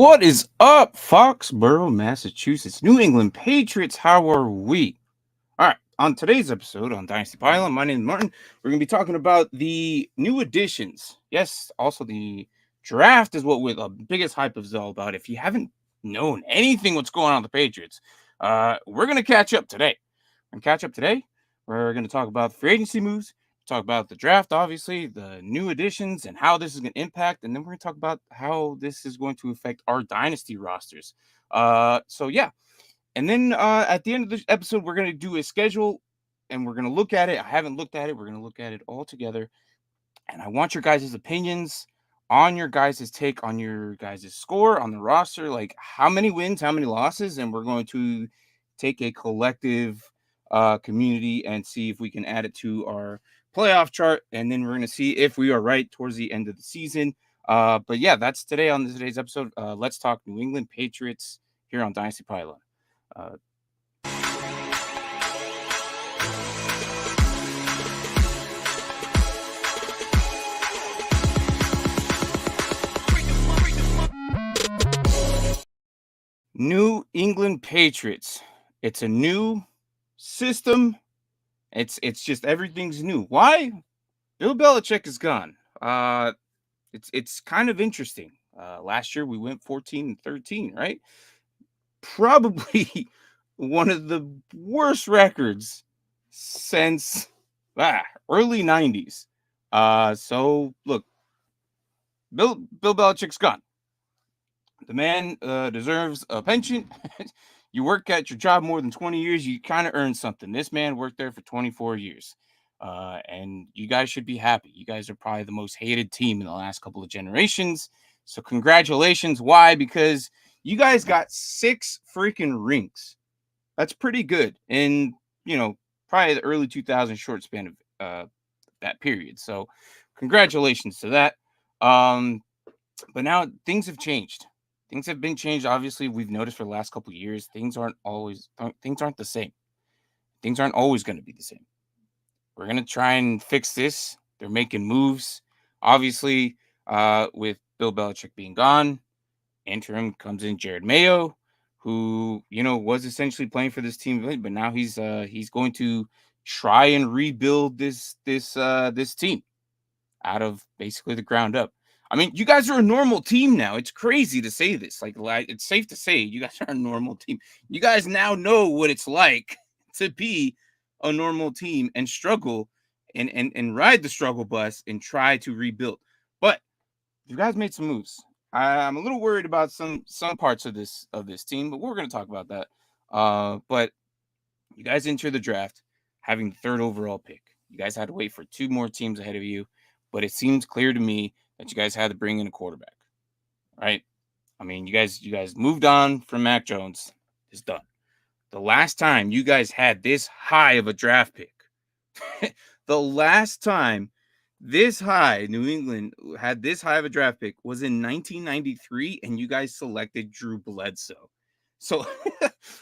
What is up, Foxborough, Massachusetts, New England Patriots? How are we? All right, on today's episode on Dynasty Pylon, my name is Martin. We're going to be talking about the new additions. Yes, also the draft is what the biggest hype is all about. If you haven't known anything what's going on with the Patriots, we're going to catch up today. We're going to talk about the free agency moves, talk about the draft, obviously, the new additions, and how this is going to impact. And then we're going to talk about how this is going to affect our dynasty rosters. Yeah. And then at the end of the episode, we're going to do a schedule and we're going to look at it. I haven't looked at it. We're going to look at it all together. And I want your guys' opinions on your guys' take on your guys' score on the roster, like how many wins, how many losses, and we're going to take a collective community and see if we can add it to our playoff chart, and then we're going to see if we are right towards the end of the season. But yeah, that's today on today's episode. Let's talk New England Patriots here on Dynasty Pylon. Uh, New England Patriots. It's a new system. It's just everything's new. Why? Bill Belichick is gone. It's kind of interesting. Last year we went 14-13, right? Probably one of the worst records since early 90s. So look, Bill Belichick's gone. The man deserves a pension. You work at your job more than 20 years, you kind of earn something. This man worked there for 24 years. And you guys should be happy. You guys are probably the most hated team in the last couple of generations. So congratulations. Why? Because you guys got 6 freaking rings. That's pretty good in, probably the early 2000s short span of that period. So congratulations to that. But now things have changed. Things have been changed. Obviously, we've noticed for the last couple of years, things aren't the same. Things aren't always going to be the same. We're going to try and fix this. They're making moves. Obviously, with Bill Belichick being gone, interim comes in Jared Mayo, who, was essentially playing for this team, but now he's going to try and rebuild this team out of basically the ground up. I mean, you guys are a normal team now. It's crazy to say this. Like it's safe to say you guys are a normal team. You guys now know what it's like to be a normal team and struggle and ride the struggle bus and try to rebuild. But you guys made some moves. I'm a little worried about some parts of this team, but we're going to talk about that. But you guys enter the draft having the 3rd overall pick. You guys had to wait for 2 more teams ahead of you, but it seems clear to me that you guys had to bring in a quarterback, right? I mean, you guys moved on from Mac Jones. It's done. The last time you guys had this high of a draft pick, the last time this high, New England had this high of a draft pick was in 1993, and you guys selected Drew Bledsoe. So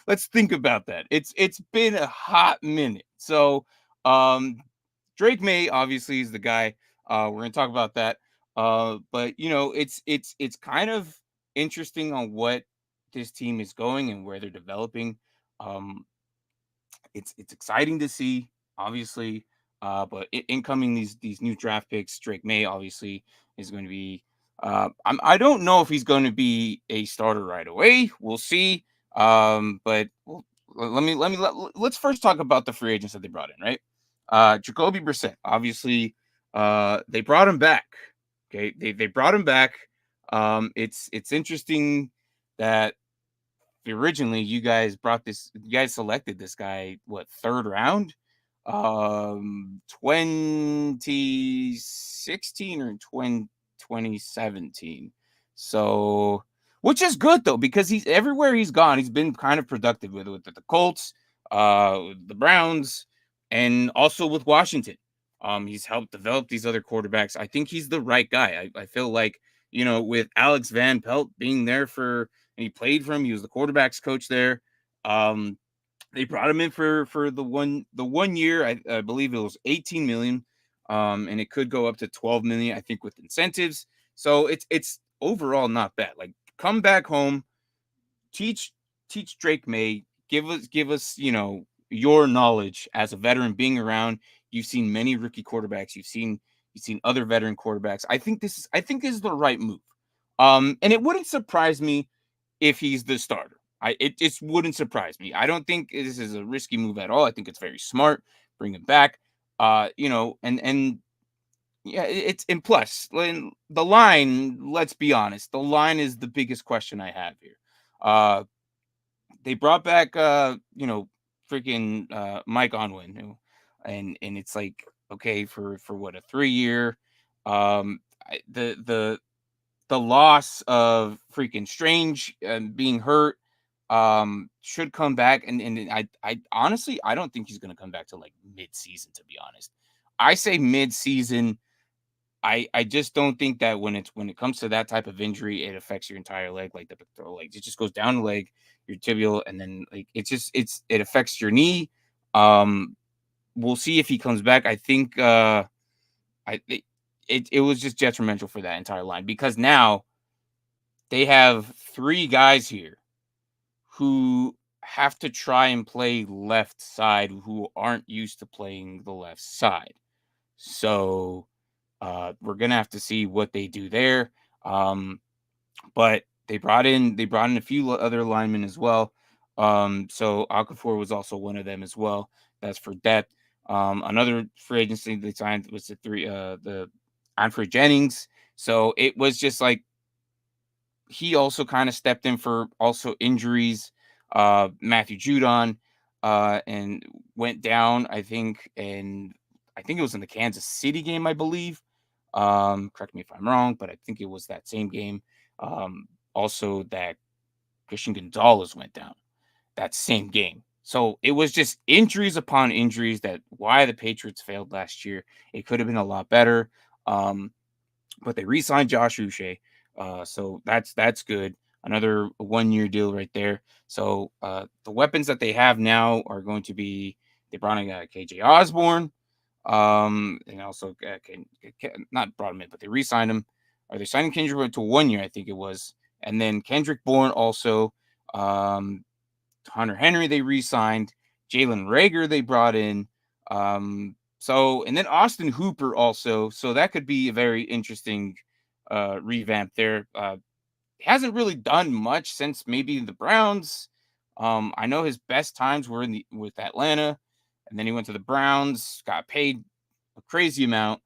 let's think about that. It's been a hot minute. So Drake May obviously is the guy. We're gonna talk about that. But it's kind of interesting on what this team is going and where they're developing. It's exciting to see, obviously. But incoming these new draft picks, Drake May obviously is going to be. I don't know if he's going to be a starter right away. We'll see. But let's first talk about the free agents that they brought in, right? Jacoby Brissett, obviously, they brought him back. Okay, they brought him back. It's interesting that originally you guys selected this guy, what, 3rd round? 2016 or 2017. So, which is good though, because he's everywhere he's gone, he's been kind of productive with the Colts, the Browns, and also with Washington. He's helped develop these other quarterbacks. I think he's the right guy. I feel like, with Alex Van Pelt being there and he played for him, he was the quarterback's coach there. They brought him in for the one year. I believe it was 18 million, and it could go up to 12 million. I think with incentives. So it's overall not bad. Like come back home, teach Drake May, give us your knowledge as a veteran being around. You've seen many rookie quarterbacks. You've seen other veteran quarterbacks. I think this is the right move. And it wouldn't surprise me if he's the starter. It just wouldn't surprise me. I don't think this is a risky move at all. I think it's very smart. Bring him back. And yeah, it's and plus the line. Let's be honest, the line is the biggest question I have here. They brought back freaking Mike Onwin, and it's like, okay, for what, a 3 year. The loss of freaking Strange being hurt should come back, and I honestly, I don't think he's going to come back to like mid-season, to be honest. I say mid-season. I just don't think that when it comes to that type of injury, it affects your entire leg. Like it just goes down the leg, your tibial, and then like it affects your knee. We'll see if he comes back. I think it was just detrimental for that entire line, because now they have three guys here who have to try and play left side, who aren't used to playing the left side. So we're gonna have to see what they do there. But they brought in a few other linemen as well. So Okafor was also one of them as well. That's for depth. Another free agency they signed was the Anfred Jennings. So it was just like he also kind of stepped in for also injuries. Matthew Judon and went down, I think, and I think it was in the Kansas City game, I believe. Correct me if I'm wrong, but I think it was that same game. Also, that Christian Gonzalez went down that same game. So it was just injuries upon injuries. That why the Patriots failed last year. It could have been a lot better. But they re-signed Josh Uche. So that's good. Another 1 year deal right there. So the weapons that they have now are going to be, they brought in KJ Osborne. And also not brought him in, but they re-signed him. Or they signed Kendrick to 1 year, I think it was. And then Kendrick Bourne also. Hunter Henry they re-signed. Jalen Rager they brought in. So, and then Austin Hooper also. So that could be a very interesting revamp there. Hasn't really done much since maybe the Browns. I know his best times were with Atlanta, and then he went to the Browns, got paid a crazy amount,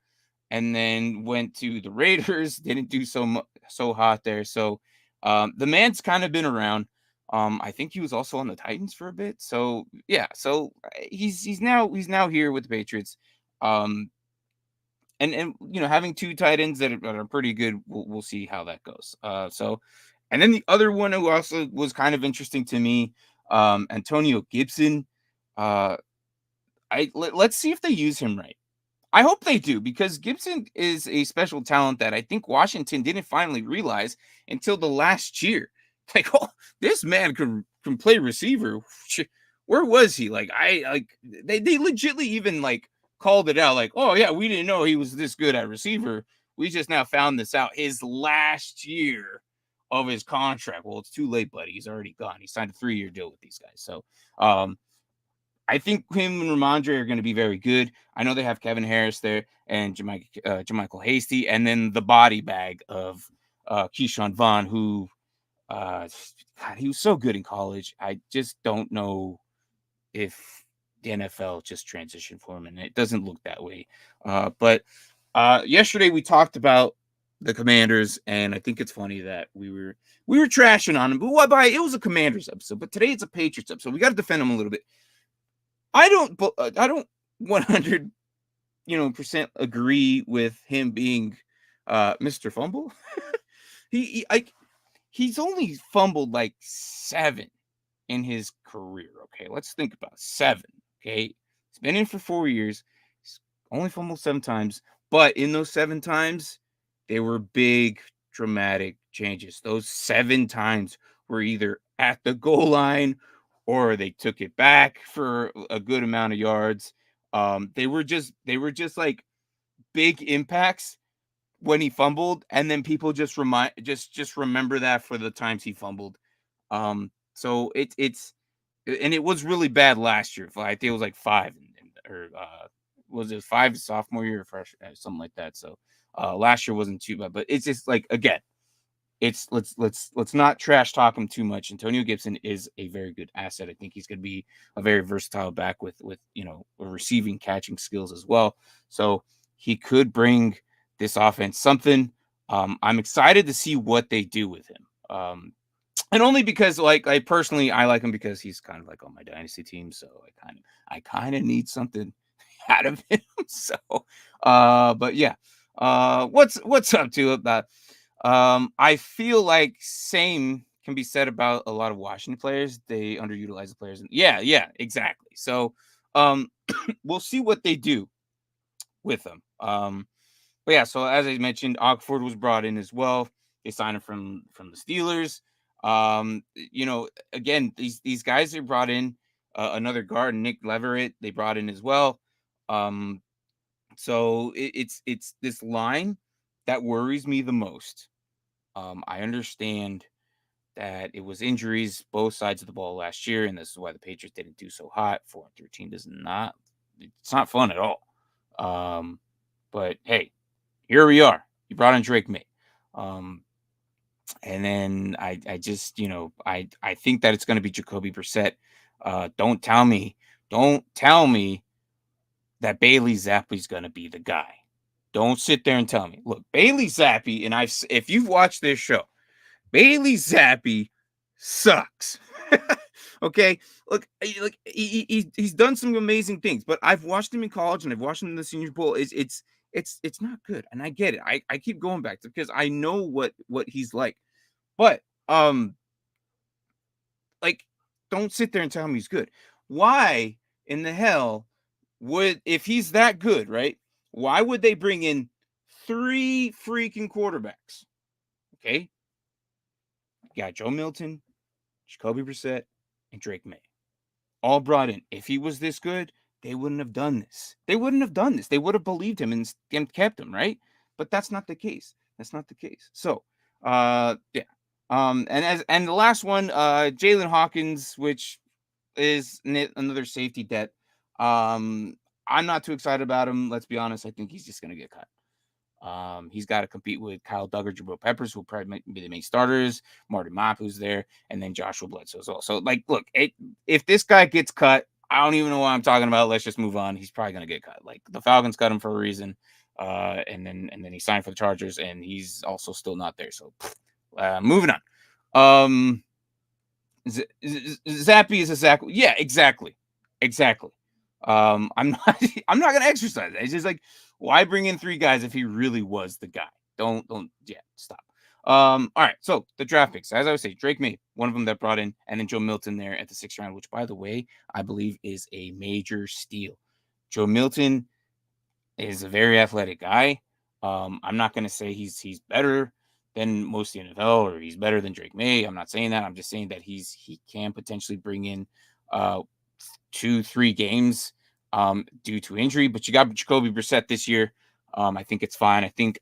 and then went to the Raiders. Didn't do so hot there. So the man's kind of been around. I think he was also on the Titans for a bit. So yeah, so he's now here with the Patriots. And having two tight ends that are pretty good, we'll see how that goes. So, and then the other one who also was kind of interesting to me, Antonio Gibson. Let's see if they use him right. I hope they do, because Gibson is a special talent that I think Washington didn't finally realize until the last year. Like, oh, this man can play receiver. Where was he? Like, they legitly even like called it out. Like, oh yeah, we didn't know he was this good at receiver. We just now found this out. His last year of his contract. Well, it's too late, buddy. He's already gone. He signed a 3-year deal with these guys. So, I think him and Ramondre are going to be very good. I know they have Kevin Harris there and Jermichael Hasty, and then the body bag of Keyshawn Vaughn, who, God, he was so good in college. I just don't know if the NFL just transitioned for him, and it doesn't look that way. But yesterday we talked about the Commanders, and I think it's funny that we were trashing on them, but it was a Commanders episode. But today it's a Patriots episode. We got to defend them a little bit. I don't 100 percent agree with him being Mr. Fumble. He's only fumbled like 7 in his career. Okay, let's think about 7. Okay, he's been in for 4 years. He's only fumbled 7 times, but in those 7 times, they were big, dramatic changes. Those 7 times were either at the goal line or they took it back for a good amount of yards. They were just like big impacts when he fumbled, and then people just remember that for the times he fumbled. So it's and it was really bad last year. I think it was like 5, or was it 5 sophomore year or fresh, something like that. So last year wasn't too bad, but it's just like, again, it's let's not trash talk him too much. Antonio Gibson is a very good asset. I think he's going to be a very versatile back with receiving, catching skills as well. So he could bring this offense something. I'm excited to see what they do with him. And only because, like, I personally, I like him because he's kind of like on my dynasty team, so I kind of need something out of him. So, but yeah, what's up to about? I feel like same can be said about a lot of Washington players. They underutilize the players. Yeah, exactly. So, we'll see what they do with them. But yeah, so as I mentioned, Oxford was brought in as well. They signed him from the Steelers. Again, these guys are brought in. Another guard, Nick Leverett, they brought in as well. So it's this line that worries me the most. I understand that it was injuries both sides of the ball last year, and this is why the Patriots didn't do so hot. 4-13 does not, it's not fun at all. But hey, here we are. You brought in Drake May. And then I just, I think that it's going to be Jacoby Brissett. Don't tell me that Bailey Zappi's going to be the guy. Don't sit there and tell me. Look, Bailey Zappi, and if you've watched this show, Bailey Zappi sucks. Okay, look, he's done some amazing things, but I've watched him in college and I've watched him in the Senior Bowl. It's not good, and I get it. I keep going back to, because I know what he's like, but like, don't sit there and tell me he's good. Why in the hell would, if he's that good, right? Why would they bring in 3 freaking quarterbacks? Okay, you got Joe Milton, Jacoby Brissett, and Drake May, all brought in. If he was this good, they wouldn't have done this. They would have believed him and kept him, right? But that's not the case. So, yeah. And the last one, Jalen Hawkins, which is another safety debt. I'm not too excited about him. Let's be honest. I think he's just gonna get cut. He's got to compete with Kyle Duggar, Jabril Peppers, who will probably be the main starters, Marty Mapp, who's there, and then Joshua Bledsoe as well. So, like, look, if this guy gets cut, I don't even know what I'm talking about. Let's just move on. He's probably gonna get cut. Like, the Falcons cut him for a reason, and then he signed for the Chargers, and he's also still not there. So, moving on. Zappy is a Zach. Yeah, exactly. I'm not I'm not gonna exercise that. It's just like, why bring in 3 guys if he really was the guy? Don't stop. All right. So the draft picks, as I would say, Drake May, one of them that brought in, and then Joe Milton there at the 6th round, which, by the way, I believe is a major steal. Joe Milton is a very athletic guy. I'm not gonna say he's better than most of the NFL, or he's better than Drake May. I'm not saying that. I'm just saying that he can potentially bring in 2-3 games due to injury. But you got Jacoby Brissett this year. I think it's fine. I think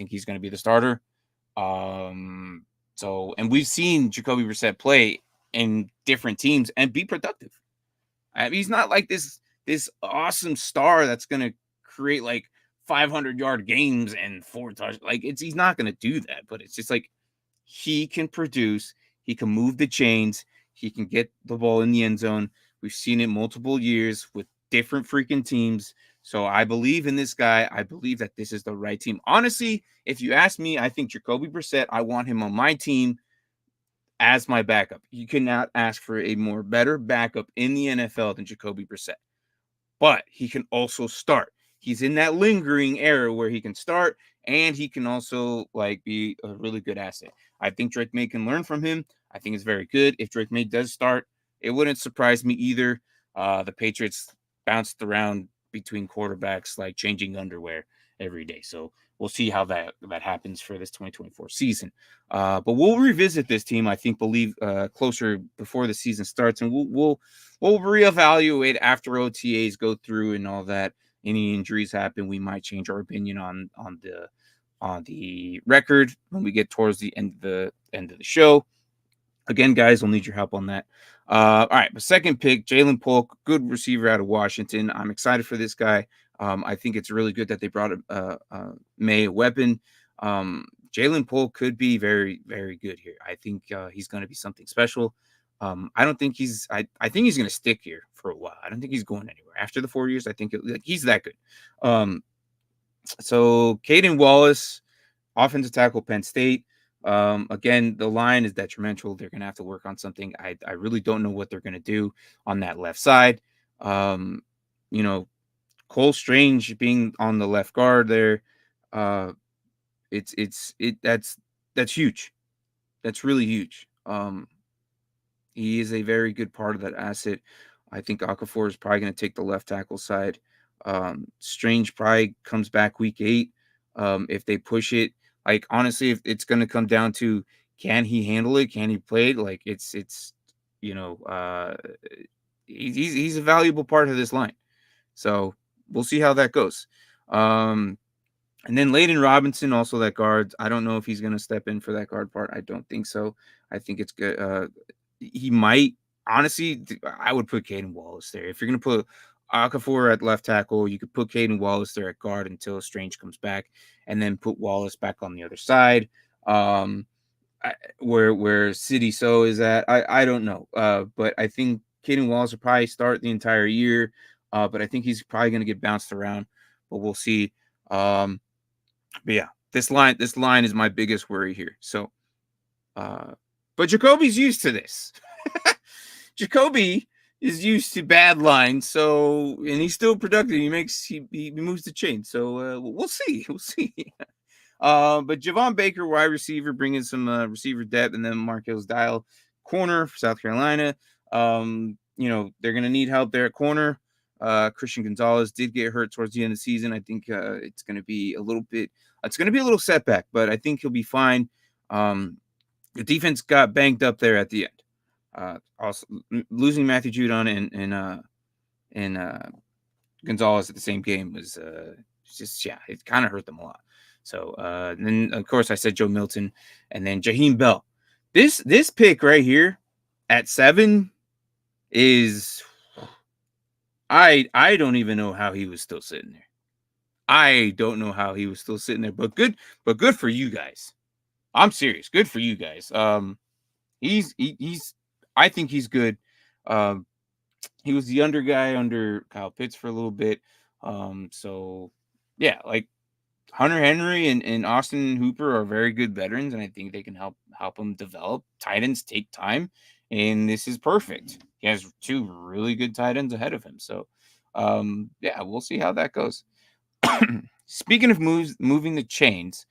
he's going to be the starter. So, and we've seen Jacoby Brissett play in different teams and be productive. He's not like this awesome star that's going to create like 500-yard games and 4 touchdowns. Like, he's not going to do that. But it's just like, he can produce. He can move the chains. He can get the ball in the end zone. We've seen it multiple years with different freaking teams. So I believe in this guy. I believe that this is the right team. Honestly, if you ask me, I think Jacoby Brissett, I want him on my team as my backup. You cannot ask for a better backup in the NFL than Jacoby Brissett. But he can also start. He's in that lingering era where he can start, and he can also, like, be a really good asset. I think Drake May can learn from him. I think it's very good. If Drake May does start, it wouldn't surprise me either. The Patriots bounced around between quarterbacks like changing underwear every day. So we'll see how that happens for this 2024 season. But we'll revisit this team, I think, closer before the season starts, and we'll reevaluate after OTAs go through and all that. Any injuries happen, we might change our opinion on on the record when we get towards the end of the show. Again, guys, we'll need your help on that. All right, the second pick, Jalen Polk, good receiver out of Washington. I'm excited for this guy. I think it's really good that they brought May a weapon. Jalen Polk could be very, very good here. I think he's going to be something special. I don't think he's. I think he's going to stick here for a while. I don't think he's going anywhere after the 4 years. I think he's that good. So Caden Wallace, offensive tackle, Penn State. Again, the line is detrimental. They're going to have to work on something. I really don't know what they're going to do on that left side. You know, Cole Strange being on the left guard there, that's huge. That's really huge. He is a very good part of that asset. I think Okafor is probably going to take the left tackle side. Strange probably comes back week 8. If they push it, like honestly, if it's going to come down to can he handle it? Can he play it? Like it's you know he's a valuable part of this line. So we'll see how that goes. And then Layden Robinson, also that guard. I don't know if he's going to step in for that guard part. I don't think so. I think it's good. He might. Honestly, I would put Caden Wallace there. If you're going to put Okafor at left tackle, you could put Caden Wallace there at guard until Strange comes back, and then put Wallace back on the other side. Where City So is at, I don't know. But I think Caden Wallace will probably start the entire year. But I think he's probably going to get bounced around. But we'll see. But yeah, this line is my biggest worry here. So, but Jacoby's used to this. Jacoby is used to bad lines, so and he's still productive. He moves the chain. So we'll see. We'll see. But Javon Baker, wide receiver, bringing some receiver depth, and then Marquez Dial, corner for South Carolina. You know they're gonna need help there at corner. Christian Gonzalez did get hurt towards the end of the season. I think it's going to be a little setback, but I think he'll be fine. The defense got banged up there at the end. Also losing Matthew Judon and Gonzalez at the same game was it kind of hurt them a lot. So then of course I said Joe Milton and then Jaheim Bell. This pick right here at 7 is I don't even know how he was still sitting there. I don't know how he was still sitting there, but good for you guys. I'm serious. Good for you guys. He's I think he's good. He was the under guy under Kyle Pitts for a little bit. So yeah, like Hunter Henry and Austin Hooper are very good veterans, and I think they can help them develop. Tight ends take time, and this is perfect. He has 2 really good tight ends ahead of him. So yeah, we'll see how that goes. Speaking of moving the chains,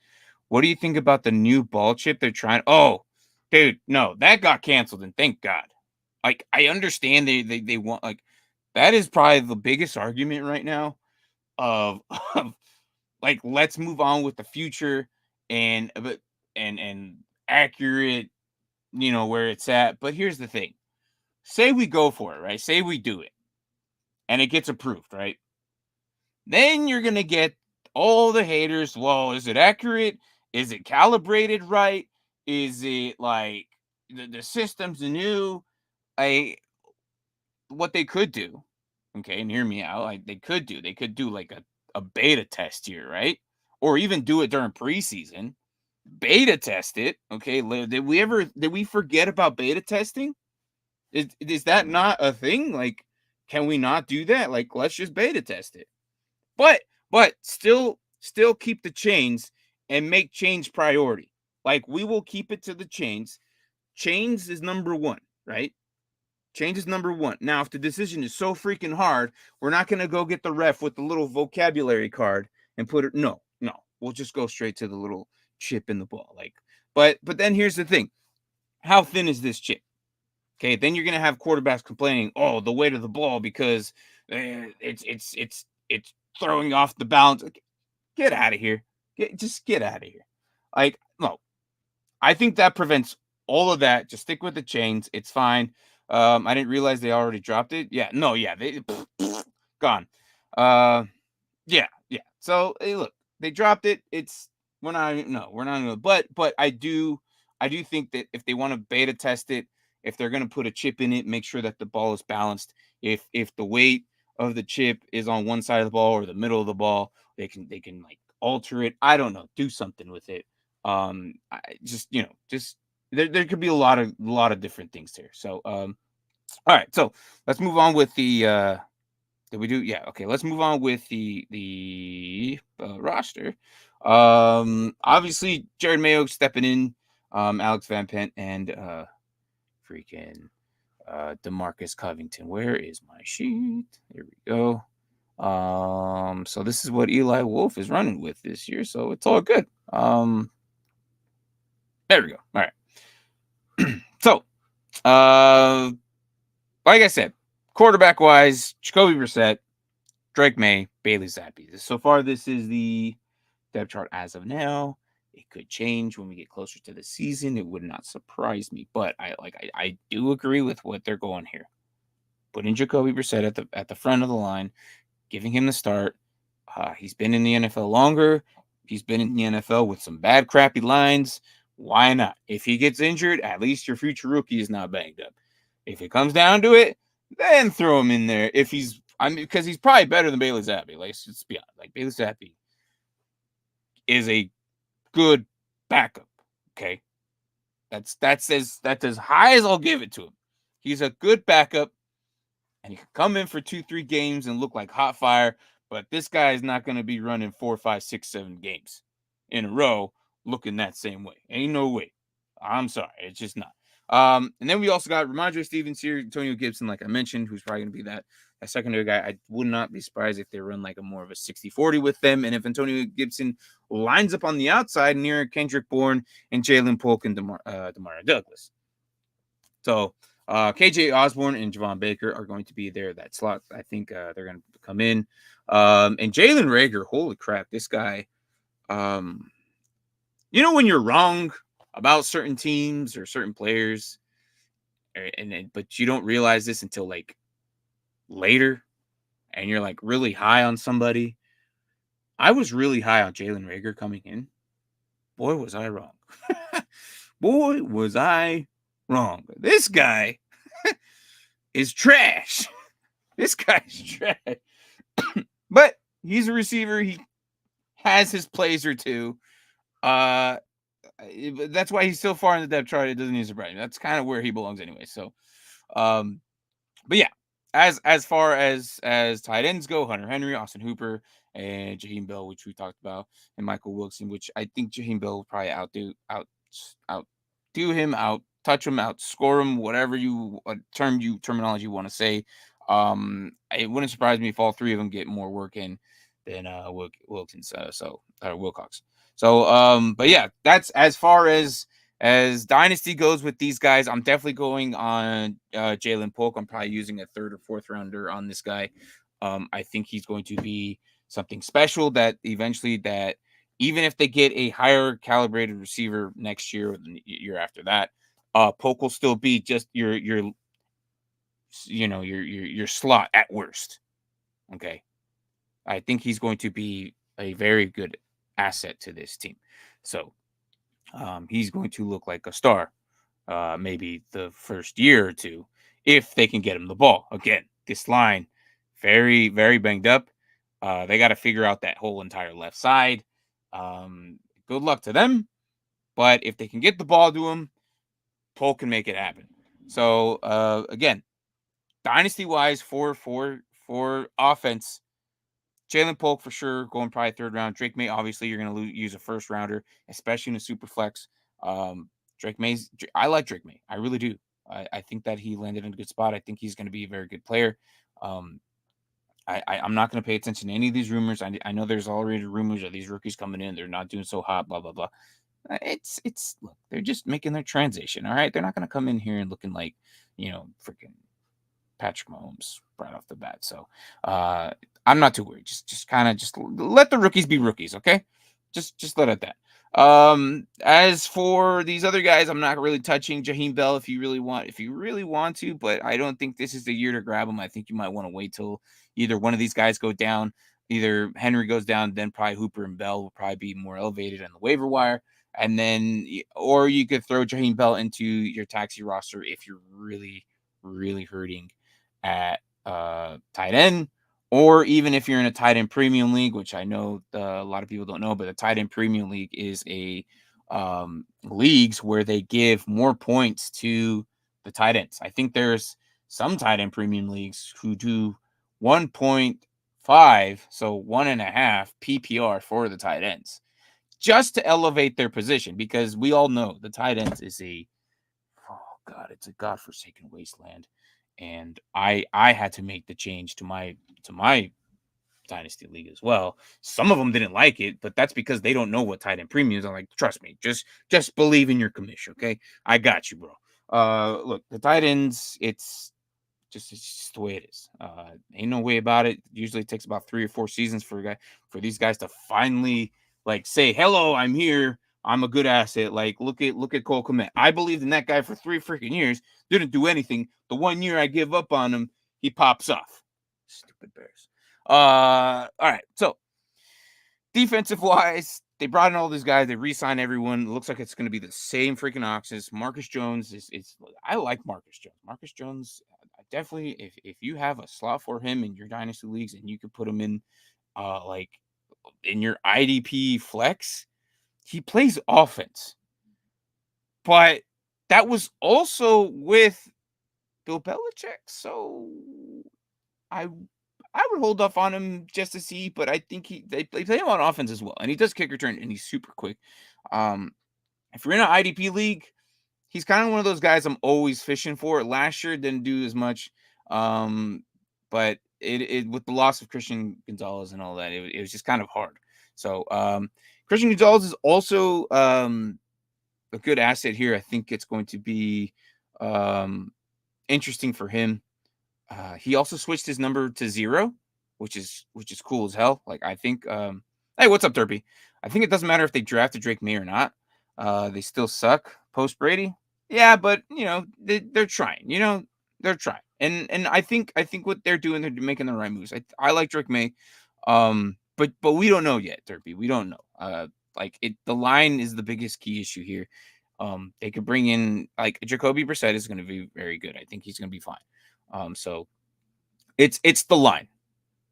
what do you think about the new ball chip they're trying? Oh, dude, no, that got canceled, and thank God. Like I understand they want like that is probably the biggest argument right now of like let's move on with the future and accurate, you know, where it's at. But here's the thing. Say we go for it, right? Say we do it and it gets approved, right? Then you're going to get all the haters. Well, is it accurate? Is it calibrated right? Is it like the system's new? What they could do, okay, and hear me out. Like they could do like a beta test here, right? Or even do it during preseason. Beta test it, okay? Did we forget about beta testing? Is that not a thing? Like, can we not do that? Like, let's just beta test it. But still keep the chains and make chains priority. Like we will keep it to the chains. Chains is number 1, right? Chains is number 1. Now, if the decision is so freaking hard, we're not going to go get the ref with the little vocabulary card and put it. No. We'll just go straight to the little chip in the ball. Like, but then here's the thing. How thin is this chip? Okay, then you're going to have quarterbacks complaining, oh, the weight of the ball because it's throwing off the balance. Get out of here. Just get out of here. Like, no. I think that prevents all of that. Just stick with the chains. It's fine. I didn't realize they already dropped it. Yeah, no, yeah, they gone. Yeah. So hey, look, they dropped it. It's We're not. No, we're not. But I do think that if they want to beta test it, if they're going to put a chip in it, make sure that the ball is balanced. If the weight of the chip is on one side of the ball or the middle of the ball, they can like alter it. I don't know. Do something with it. Just there could be a lot of different things here. So all right. So let's move on with the. Did we do? Yeah. Okay. Let's move on with the roster. Obviously Jared Mayo stepping in, Alex Van Pelt and freaking DeMarcus Covington. Where is my sheet? Here we go. So this is what Eli Wolf is running with this year, so it's all good. There we go. All right. So, like I said, quarterback wise, Jacoby Brissett, Drake May, Bailey Zappi. So far, this is the depth chart as of now. It could change when we get closer to the season. It would not surprise me, but I do agree with what they're going here. Putting Jacoby Brissett at the front of the line, giving him the start. He's been in the NFL longer. He's been in the NFL with some bad, crappy lines. Why not? If he gets injured, at least your future rookie is not banged up. If it comes down to it, then throw him in there. Because he's probably better than Bailey Zappi. Let's be honest. Like Bailey Zappi is a good backup. Okay, that's as high as I'll give it to him. He's a good backup, and he can come in for 2-3 games and look like hot fire. But this guy is not going to be running 4, 5, 6, 7 games in a row looking that same way. Ain't no way. I'm sorry, it's just not. And then we also got Ramondre Stevens here, Antonio Gibson, like I mentioned, who's probably going to be that secondary guy. I would not be surprised if they run like a more of a 60-40 with them. And if Antonio Gibson lines up on the outside near Kendrick Bourne and Jalen Polk and Demario Douglas. So KJ Osborne and Javon Baker are going to be there, that slot. I think they're going to come in. And Jalen Reagor, holy crap, this guy. When you're wrong about certain teams or certain players, but you don't realize this until like later, and you're like really high on somebody. I was really high on Jalen Reagor coming in. Boy, was I wrong. Boy, was I wrong. This guy is trash. This guy's trash. But he's a receiver. He has his plays or two. That's why he's so far in the depth chart. It doesn't even surprise me. That's kind of where he belongs anyway. So, but yeah, as far as tight ends go, Hunter Henry, Austin Hooper, and Jaheim Bell, which we talked about, and Michael Wilson, which I think Jaheim Bell will probably outdo him, out touch him, outscore him, whatever terminology you want to say. It wouldn't surprise me if all three of them get more work in than Wilkins. Wilcox. So, but yeah, that's as far as Dynasty goes with these guys. I'm definitely going on Jalen Polk. I'm probably using a third or fourth rounder on this guy. I think he's going to be something special that eventually, that even if they get a higher calibrated receiver next year or the year after that, Polk will still be just your slot at worst. Okay. I think he's going to be a very good asset to this team. So he's going to look like a star maybe the first year or two if they can get him the ball. Again, this line, very, very banged up. They got to figure out that whole entire left side. Good luck to them. But if they can get the ball to him, Polk can make it happen. So again, dynasty-wise, for offense, Jalen Polk for sure, going probably third round. Drake May, obviously, you're going to use a first rounder, especially in a super flex. I like Drake May. I really do. I think that he landed in a good spot. I think he's going to be a very good player. I'm not going to pay attention to any of these rumors. I know there's already rumors of these rookies coming in. They're not doing so hot, blah, blah, blah. Look, they're just making their transition. All right. They're not going to come in here and looking like, freaking Patrick Mahomes right off the bat. So I'm not too worried. Just let the rookies be rookies, okay? Just let it at that. As for these other guys, I'm not really touching Jaheim Bell if you really want to, but I don't think this is the year to grab him. I think you might want to wait till either one of these guys go down. either Henry goes down, then probably Hooper and Bell will probably be more elevated on the waiver wire. And then, or you could throw Jaheim Bell into your taxi roster if you're really, really hurting at tight end, or even if you're in a tight end premium league, which I know a lot of people don't know, but the tight end premium league is a leagues where they give more points to the tight ends. I think there's some tight end premium leagues who do 1.5, so 1.5 PPR for the tight ends, just to elevate their position, because we all know the tight ends is it's a godforsaken wasteland. And I had to make the change to my Dynasty league as well. Some of them didn't like it, but that's because they don't know what tight end premiums are. Like, trust me, just believe in your commission, okay? I got you, bro. Look, the tight ends, it's just the way it is. Ain't no way about it. Usually it takes about 3 or 4 seasons for these guys to finally like say, "Hello, I'm here. I'm a good asset." Like, look at Cole Kmet. I believed in that guy for 3 freaking years. Didn't do anything. The 1 year I give up on him, he pops off. Stupid Bears. All right. So defensive wise, they brought in all these guys. They re-signed everyone. It looks like it's going to be the same freaking options. Marcus Jones is I like Marcus Jones. Marcus Jones, definitely, if you have a slot for him in your dynasty leagues and you could put him in like in your IDP flex, he plays offense. But that was also with Bill Belichick. So I would hold off on him just to see, but I think they play him on offense as well, and he does kick return, and he's super quick. If you're in an IDP league, he's kind of one of those guys I'm always fishing for. Last year didn't do as much, but it with the loss of Christian Gonzalez and all that, it was just kind of hard. So Christian Gonzalez is also a good asset here. I think it's going to be interesting for him. He also switched his number to 0, which is cool as hell. Like, I think, hey, what's up, Derpy? I think it doesn't matter if they drafted Drake May or not. They still suck post Brady. Yeah, but they're trying. They're trying, and I think what they're doing, they're making the right moves. I like Drake May, but we don't know yet, Derpy. We don't know. The line is the biggest key issue here. They could bring in like Jacoby Brissett is going to be very good. I think he's going to be fine. So it's the line.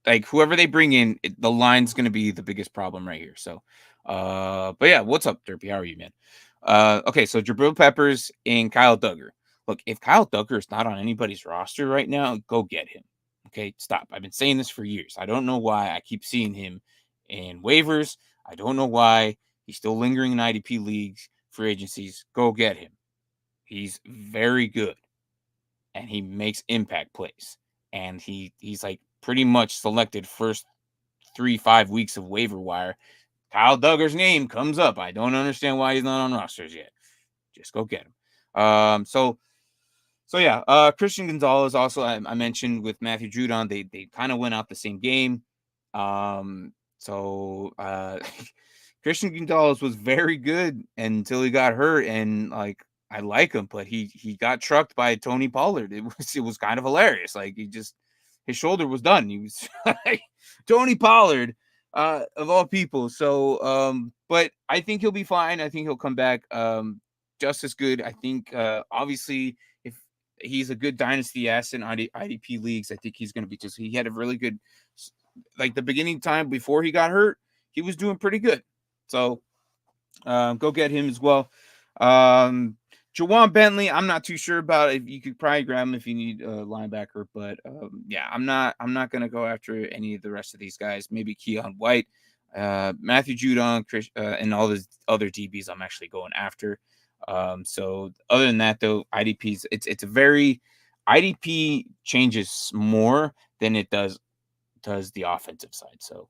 Like, whoever they bring in, the line's going to be the biggest problem right here. So, but yeah, what's up, Derpy? How are you, man? Okay, so Jabril Peppers and Kyle Duggar. Look, if Kyle Duggar is not on anybody's roster right now, go get him. Okay, stop. I've been saying this for years. I don't know why I keep seeing him in waivers. I don't know why he's still lingering in IDP leagues, free agencies. Go get him. He's very good, and he makes impact plays. And he's like pretty much selected first 3-5 weeks of waiver wire. Kyle Duggar's name comes up. I don't understand why he's not on rosters yet. Just go get him. So yeah. Christian Gonzalez also, I mentioned with Matthew Judon, they kind of went out the same game. So Christian Gonzalez was very good until he got hurt, and like, I like him, but he got trucked by Tony Pollard. It was kind of hilarious. Like, his shoulder was done. He was like, Tony Pollard, of all people. So but I think he'll be fine. I think he'll come back just as good. I think obviously if he's a good dynasty asset in IDP leagues, I think he's going to be he had a really good, like, the beginning time before he got hurt, he was doing pretty good. So go get him as well. Jawan Bentley, I'm not too sure about it. You could probably grab him if you need a linebacker, but yeah, I'm not gonna go after any of the rest of these guys. Maybe Keon White, Matthew Judon, and all the other DBs I'm actually going after. So other than that, though, IDPs, it's a very IDP changes more than it does the offensive side. So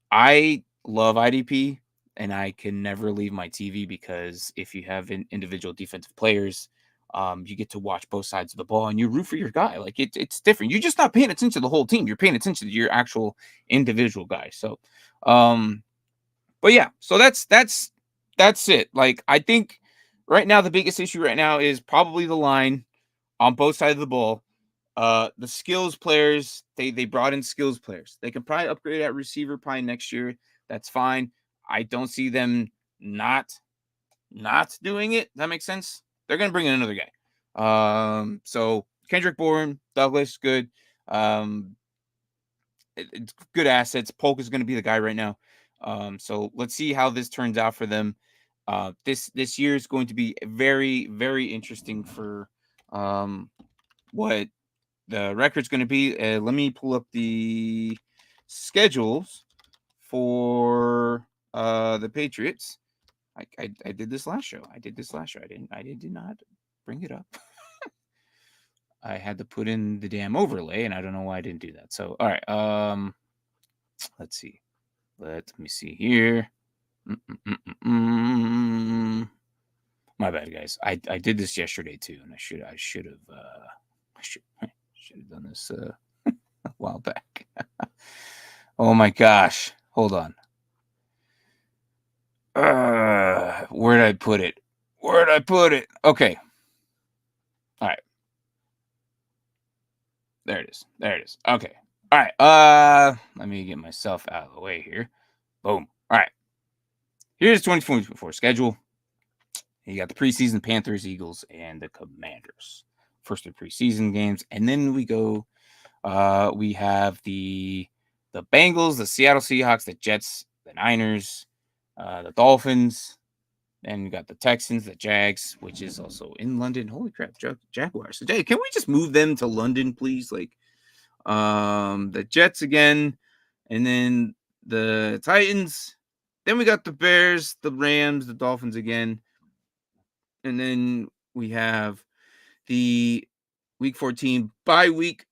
I love IDP, and I can never leave my TV, because if you have individual defensive players, you get to watch both sides of the ball and you root for your guy. Like, it's different. You're just not paying attention to the whole team. You're paying attention to your actual individual guy. So, but yeah, so that's it. Like, I think right now the biggest issue right now is probably the line on both sides of the ball. The skills players, they brought in skills players. They can probably upgrade at receiver probably next year. That's fine. I don't see them not doing it. That makes sense. They're gonna bring in another guy. So Kendrick Bourne, Douglas, good. It's good assets. Polk is gonna be the guy right now. So let's see how this turns out for them. This year is going to be very, very interesting for what the record's going to be. Let me pull up the schedules for the Patriots. I did this last show. I did not bring it up. I had to put in the damn overlay, and I don't know why I didn't do that. So, all right. Let's see. Let me see here. My bad, guys. I did this yesterday too, and I should have done this a while back. Oh my gosh. Hold on. Where did I put it? Okay. All right. There it is. Okay. All right. Let me get myself out of the way here. Boom. All right. Here's 2024 schedule. You got the preseason Panthers, Eagles, and the Commanders. First 3 preseason games. And then we go. We have the Bengals, the Seattle Seahawks, the Jets, the Niners, the Dolphins. Then we got the Texans, the Jags, which is also in London. Holy crap, Jaguars. So, can we just move them to London, please? Like, the Jets again, and then the Titans. Then we got the Bears, the Rams, the Dolphins again. And then we have the Week 14 bye week.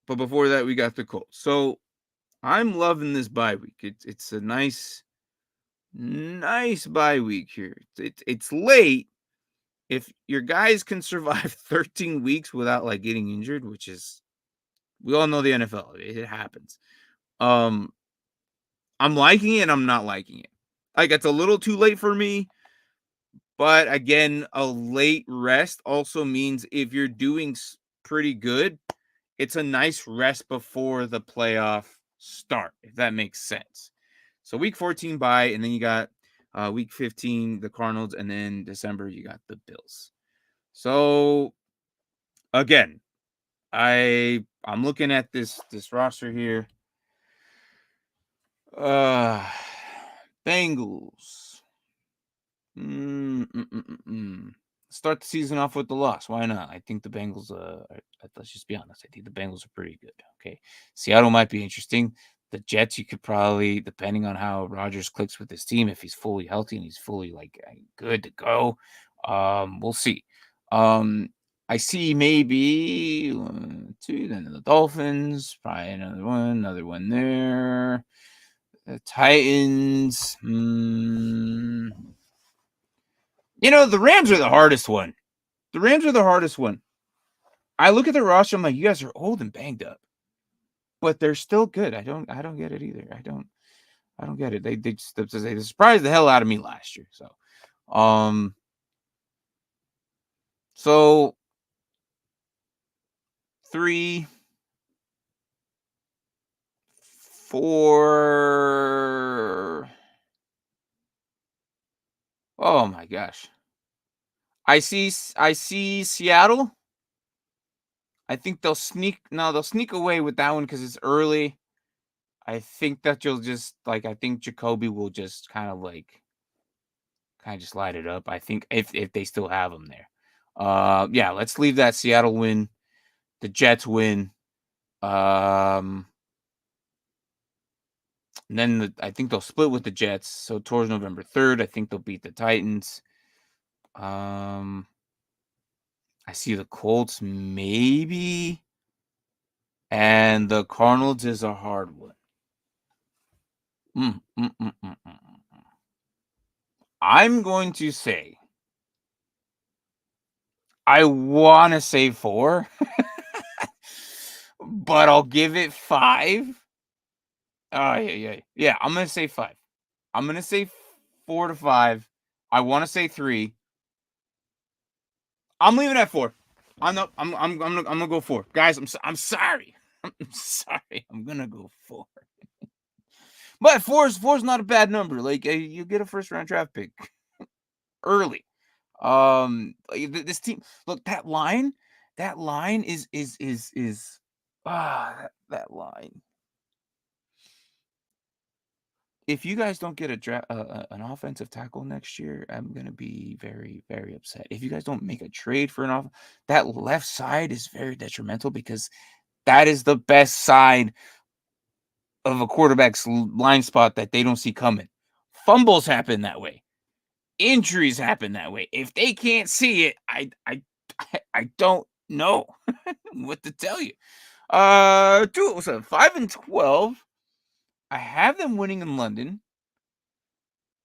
But before that, we got the Colts. So I'm loving this bye week. It's a nice bye week here. It's late. If your guys can survive 13 weeks without like getting injured, which is, we all know the NFL, it happens. I'm liking it and I'm not liking it. Like, it's a little too late for me. But again, a late rest also means if you're doing pretty good, it's a nice rest before the playoff start, if that makes sense. So week 14 bye, and then you got week 15, the Cardinals, and then December, you got the Bills. So again, I'm looking at this roster here. Bengals. Start the season off with the loss. Why not? I think the Bengals, let's just be honest. I think the Bengals are pretty good. Okay. Seattle might be interesting. The Jets, you could probably, depending on how Rodgers clicks with his team, if he's fully healthy and he's fully like good to go, we'll see. I see maybe 1, 2, then the Dolphins, probably another one there. The Titans. The Rams are the hardest one. I look at the roster, I'm like, you guys are old and banged up, but they're still good. I don't get it either. I don't get it. They surprised the hell out of me last year. So 3, 4. Oh my gosh. I see Seattle. I think they'll sneak away with that one because it's early. I think that you'll just I think Jacoby will just kind of just light it up. I think if they still have him there. Yeah, let's leave that Seattle win. The Jets win. And then I think they'll split with the Jets. So towards November 3rd, I think they'll beat the Titans. I see the Colts maybe. And the Cardinals is a hard one. I'm going to say, I want to say 4, but I'll give it 5. Oh, yeah. I'm going to say 5. I'm going to say 4 to 5. I want to say 3. I'm leaving at 4. I'm gonna go 4. Guys, I'm sorry. I'm sorry. I'm gonna go 4. But four's not a bad number. Like you get a first round draft pick early. This team, look, that line is that line. If you guys don't get an offensive tackle next year, I'm gonna be very, very upset. If you guys don't make a trade for that left side is very detrimental because that is the best side of a quarterback's line spot that they don't see coming. Fumbles happen that way. Injuries happen that way. If they can't see it, I don't know what to tell you. Dude, what's up? 5-12. I have them winning in London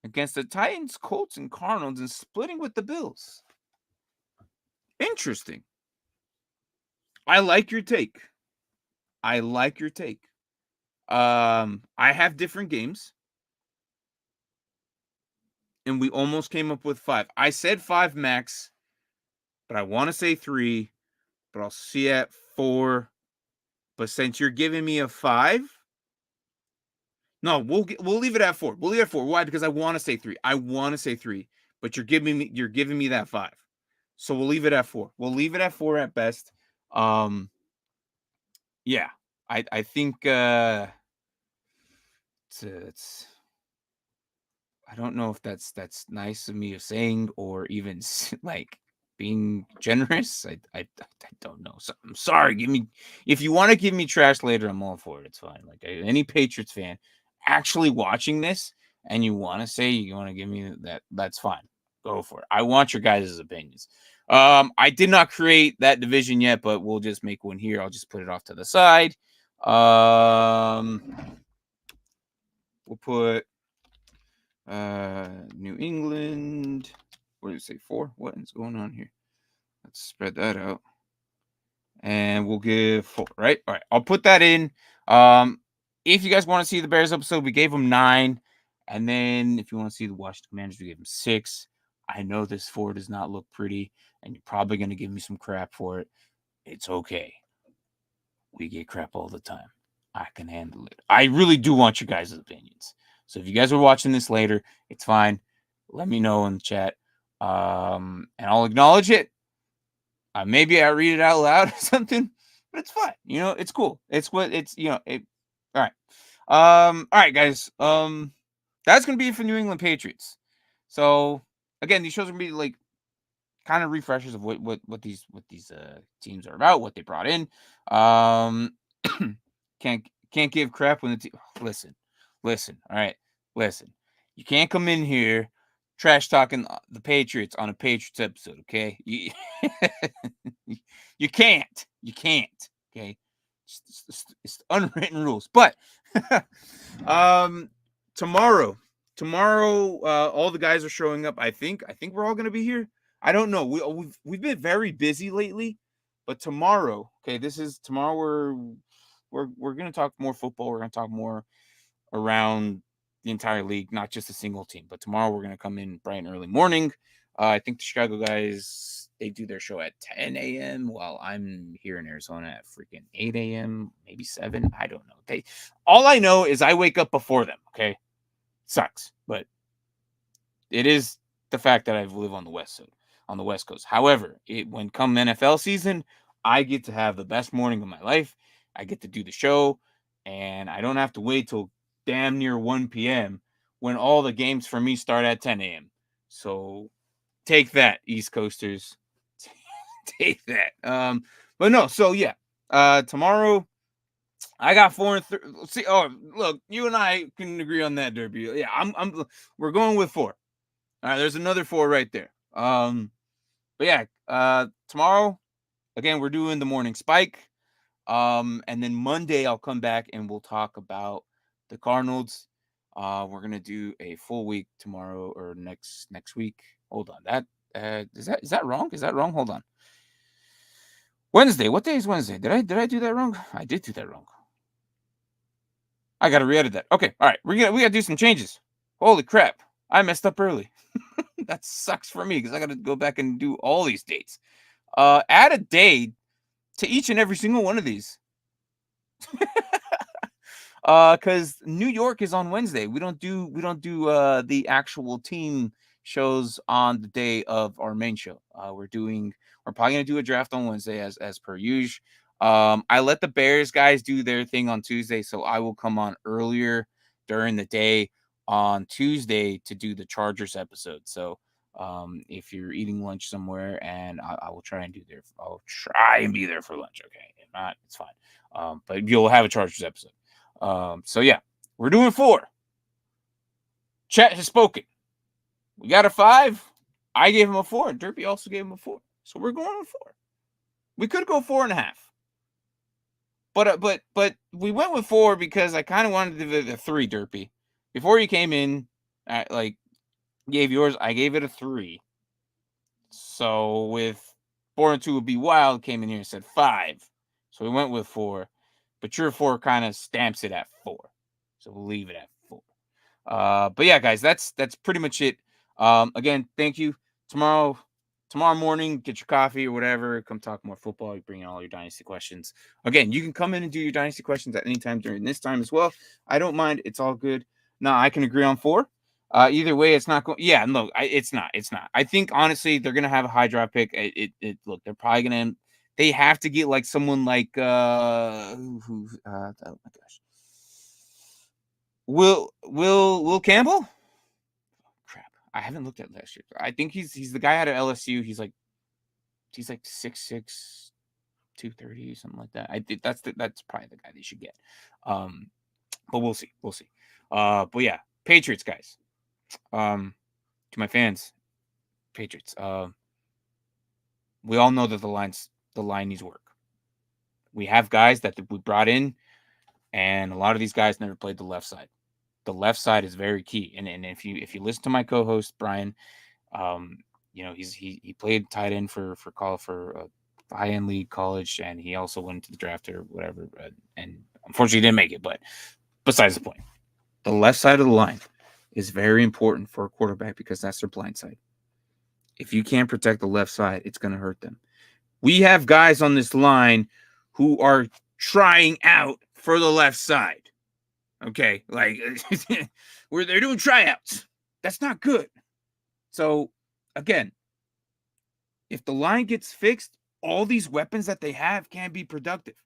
against the Titans, Colts, and Cardinals, and splitting with the Bills. Interesting. I like your take. I have different games, and we almost came up with 5. I said 5 max, but I want to say 3, but I'll see at 4. But since you're giving me a 5, no, we'll leave it at 4. We'll leave it at 4. Why? Because I want to say 3. But you're giving me that 5. So we'll leave it at 4. We'll leave it at 4 at best. Yeah, I think it's I don't know if that's nice of me of saying or even like being generous. I don't know. So I'm sorry. If you want to give me trash later, I'm all for it. It's fine. Like any Patriots fan actually watching this and you want to say you want to give me that, that's fine. Go for it. I want your guys' opinions. I did not create that division yet, but we'll just make one here. I'll just put it off to the side. We'll put New England. What did it say? 4? What is going on here? Let's spread that out. And we'll give 4, right? All right. I'll put that in. If you guys want to see the Bears episode, we gave them 9. And then if you want to see the Washington Commanders, we gave them 6. I know this 4 does not look pretty, and you're probably going to give me some crap for it. It's okay. We get crap all the time. I can handle it. I really do want your guys' opinions. So if you guys are watching this later, it's fine. Let me know in the chat. And I'll acknowledge it. Maybe I read it out loud or something, but it's fine. It's cool. It's what it's, all right. All right, guys. That's going to be it for New England Patriots. So again, these shows are going to be like kind of refreshers of what these teams are about, what they brought in. Can't give crap when the team. Listen. All right, listen. You can't come in here trash talking the Patriots on a Patriots episode, okay? You can't. Okay? It's unwritten rules. But tomorrow, all the guys are showing up. I think we're all gonna be here. I don't know. We've been very busy lately, but tomorrow, okay, tomorrow we're gonna talk more football. We're gonna talk more around the entire league, not just a single team. But tomorrow we're gonna come in bright and early morning. I think the Chicago guys, they do their show at 10 a.m. while I'm here in Arizona at freaking 8 a.m., maybe 7. I don't know. All I know is I wake up before them. Okay, sucks, but it is the fact that I live on the West Coast. However, when come NFL season, I get to have the best morning of my life. I get to do the show, and I don't have to wait till damn near 1 p.m. when all the games for me start at 10 a.m. So take that, East Coasters. Take that. But no, so yeah. Tomorrow I got 4 and 3. See, oh look, you and I can agree on that, Derby. Yeah, we're going with 4. All right, there's another 4 right there. But yeah, tomorrow, again, we're doing the morning spike. And then Monday I'll come back and we'll talk about the Cardinals. We're gonna do a full week tomorrow or next week. Hold on, is that wrong? Is that wrong? Hold on. Wednesday. What day is Wednesday? Did I do that wrong? I did do that wrong. I gotta re-edit that. Okay, all right. We gotta do some changes. Holy crap! I messed up early. That sucks for me because I gotta go back and do all these dates. Add a day to each and every single one of these. Because New York is on Wednesday. We don't do the actual team shows on the day of our main show. We're probably gonna do a draft on Wednesday as per usual. I let the Bears guys do their thing on Tuesday, so I will come on earlier during the day on Tuesday to do the Chargers episode. So if you're eating lunch somewhere, and I will try and I'll try and be there for lunch. Okay, if not, it's fine. But you'll have a Chargers episode. So yeah, we're doing 4. Chat has spoken. We got a 5. I gave him a 4. Derpy also gave him a 4. So we're going with 4. We could go 4.5. But we went with 4 because I kind of wanted to do the 3, Derpy. Before you came in, gave yours, I gave it a 3. So with 4 and 2 would be wild, came in here and said 5. So we went with 4. But your 4 kind of stamps it at 4. So we'll leave it at 4. But yeah, guys, that's pretty much it. Again, thank you. Tomorrow morning, get your coffee or whatever. Come talk more football. You bring in all your Dynasty questions. Again, you can come in and do your Dynasty questions at any time during this time as well. I don't mind. It's all good. No, I can agree on 4. Either way, it's not going. Yeah, no, it's not. It's not. I think honestly, they're gonna have a high draft pick. Look, they're probably gonna. They have to get like someone like oh my gosh, Will Campbell. Crap, I haven't looked at last year. I think he's the guy out of LSU. He's like 6'6", 230, something like that. I think that's probably the guy they should get. But we'll see. But yeah, Patriots guys. To my fans, Patriots. We all know that the line needs work. We have guys that we brought in, and a lot of these guys never played the left side. The left side is very key. And if you listen to my co-host Brian, he played tight end for high-end league college, and he also went to the draft or whatever. And unfortunately, he didn't make it. But besides the point, the left side of the line is very important for a quarterback because that's their blind side. If you can't protect the left side, it's going to hurt them. We have guys on this line who are trying out for the left side. Okay, like where they're doing tryouts. That's not good. So again, if the line gets fixed, all these weapons that they have can be productive.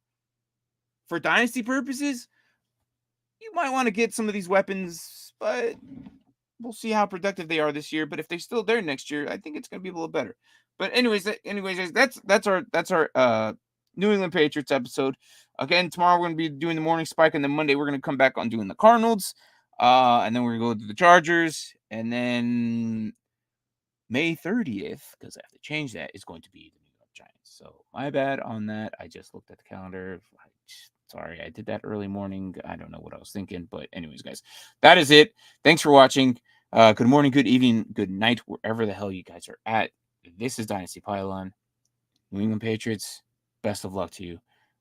For Dynasty purposes, you might want to get some of these weapons, but we'll see how productive they are this year. But if they're still there next year, I think it's going to be a little better. But anyways, that's our New England Patriots episode. Again, tomorrow we're going to be doing the morning spike, and then Monday we're going to come back on doing the Cardinals, and then we're going to go to the Chargers, and then May 30th, because I have to change that, is going to be the New York Giants. So my bad on that. I just looked at the calendar. Sorry, I did that early morning. I don't know what I was thinking, but anyways, guys, that is it. Thanks for watching. Good morning, good evening, good night, wherever the hell you guys are at. This is Dynasty Pylon. New England Patriots, best of luck to you.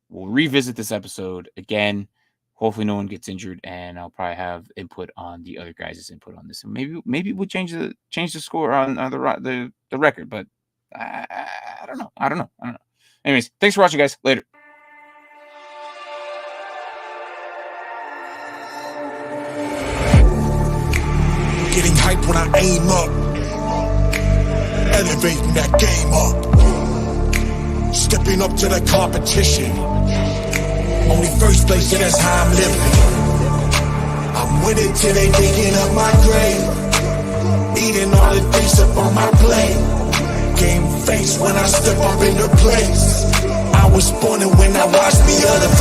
We'll revisit this episode again. Hopefully no one gets injured, and I'll probably have input on the other guys' input on this. And maybe we'll change the score on the record, but I don't know. Anyways, thanks for watching, guys. Later. Getting hype when I aim up, elevating that game up, stepping up to the competition. Only first place, yeah, that's how I'm living. I'm winning till they digging up my grave, eating all the things up on my plate. Game face when I step up into place. I was born and when I watched the other